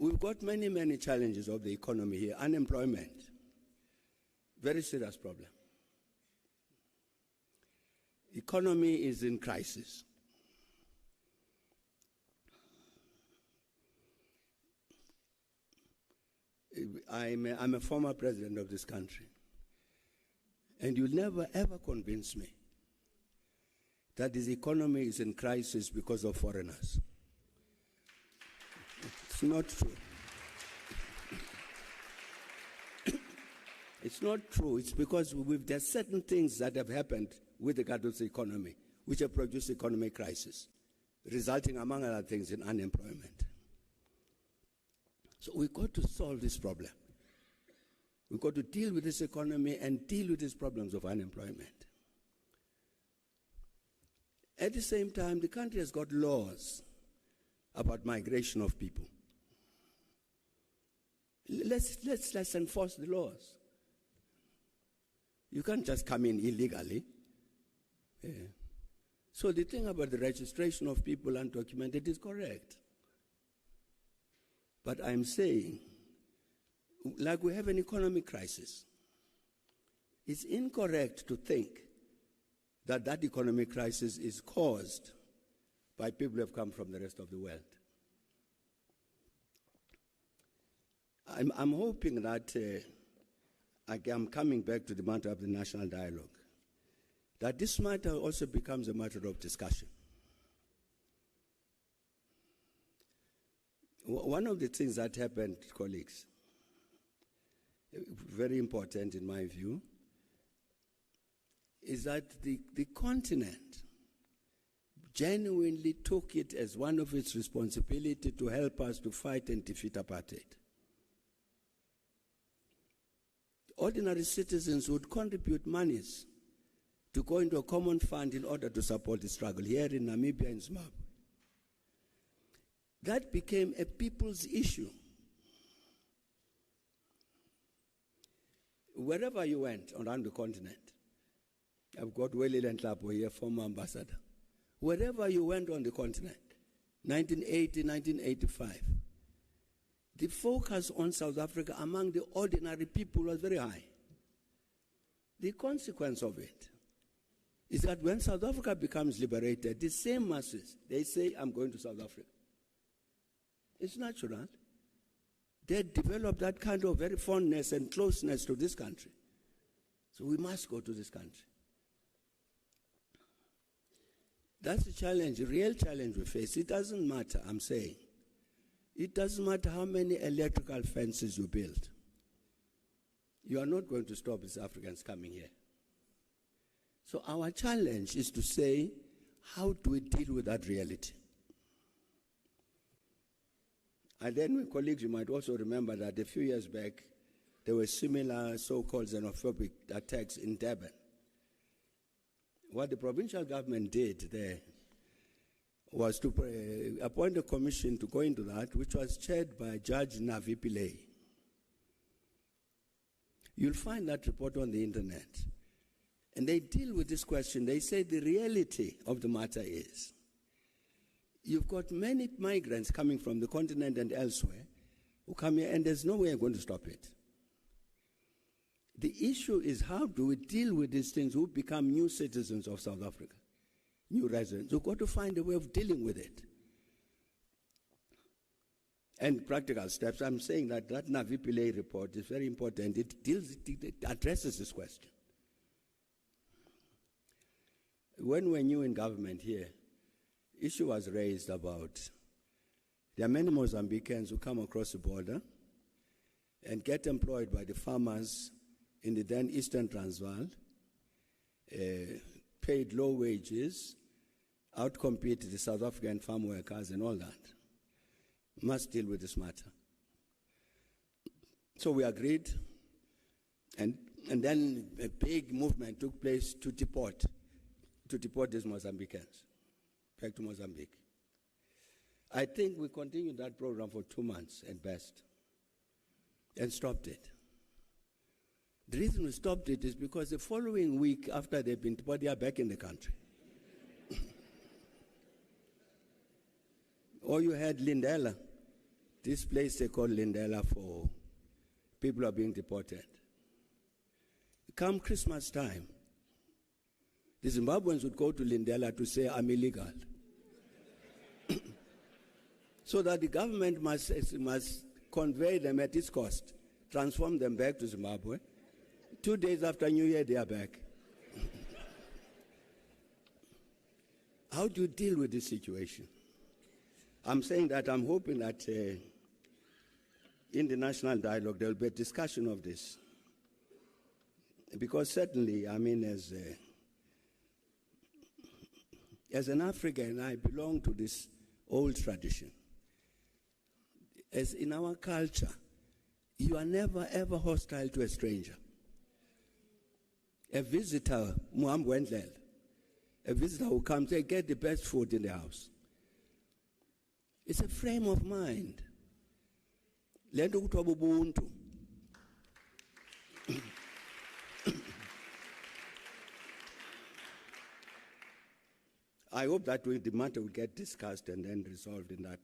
We've got many, many challenges of the economy here. Unemployment, very serious problem. Economy is in crisis. I'm a former president of this country, and you'll never ever convince me that this economy is in crisis because of foreigners. It's not true. It's not true. It's because there's certain things that have happened with regard to the economy, which have produced economic crisis, resulting, among other things, in unemployment. So we've got to solve this problem. We've got to deal with this economy and deal with these problems of unemployment. At the same time, the country has got laws about migration of people. Let's enforce the laws. You can't just come in illegally. Yeah. So the thing about the registration of people undocumented is correct. But I'm saying, like we have an economic crisis, it's incorrect to think that that economic crisis is caused by people who have come from the rest of the world. I'm hoping that I'm coming back to the matter of the national dialogue, that this matter also becomes a matter of discussion. One of the things that happened, colleagues, very important in my view, is that the continent genuinely took it as one of its responsibility to help us to fight and defeat apartheid. Ordinary citizens would contribute monies to go into a common fund in order to support the struggle here in Namibia and Zimbabwe. That became a people's issue. Wherever you went around the continent, I've got Welile Nhlapo here, former ambassador. Wherever you went on the continent, 1980, 1985, the focus on South Africa among the ordinary people was very high. The consequence of it is that when South Africa becomes liberated, the same masses, they say, I'm going to South Africa. It's natural. They develop that kind of very fondness and closeness to this country. So we must go to this country. That's the challenge, the real challenge we face. It doesn't matter, I'm saying. It doesn't matter how many electrical fences you build. You are not going to stop these Africans coming here. So our challenge is to say, how do we deal with that reality? And then, colleagues, you might also remember that a few years back, there were similar so-called xenophobic attacks in Durban. What the provincial government did there was to appoint a commission to go into that, which was chaired by Judge Navi Pillay. You'll find that report on the internet. And they deal with this question. They say the reality of the matter is, you've got many migrants coming from the continent and elsewhere who come here, and there's no way you're going to stop it. The issue is, how do we deal with these things who become new citizens of South Africa, new residents? We've got to find a way of dealing with it. And practical steps, I'm saying that Navi Pillay report is very important. It addresses this question. When we're new in government here, issue was raised about there are many Mozambicans who come across the border and get employed by the farmers in the then Eastern Transvaal, paid low wages, outcompete the South African farm workers and all that. Must deal with this matter. So we agreed, and then a big movement took place to deport these Mozambicans back to Mozambique. I think we continued that program for 2 months at best and stopped it. The reason we stopped it is because the following week after they've been deported, they are back in the country. Or you had Lindela, this place they call Lindela for people who are being deported. Come Christmas time, the Zimbabweans would go to Lindela to say, I'm illegal. So that the government must convey them at its cost, transform them back to Zimbabwe. 2 days after New Year, they are back. How do you deal with this situation? I'm saying that I'm hoping that in the national dialogue there will be a discussion of this. Because certainly, I mean, as an African, I belong to this old tradition. As in our culture, you are never ever hostile to a stranger. A visitor, a visitor who comes, they get the best food in the house. It's a frame of mind. I hope that the matter will get discussed and then resolved in that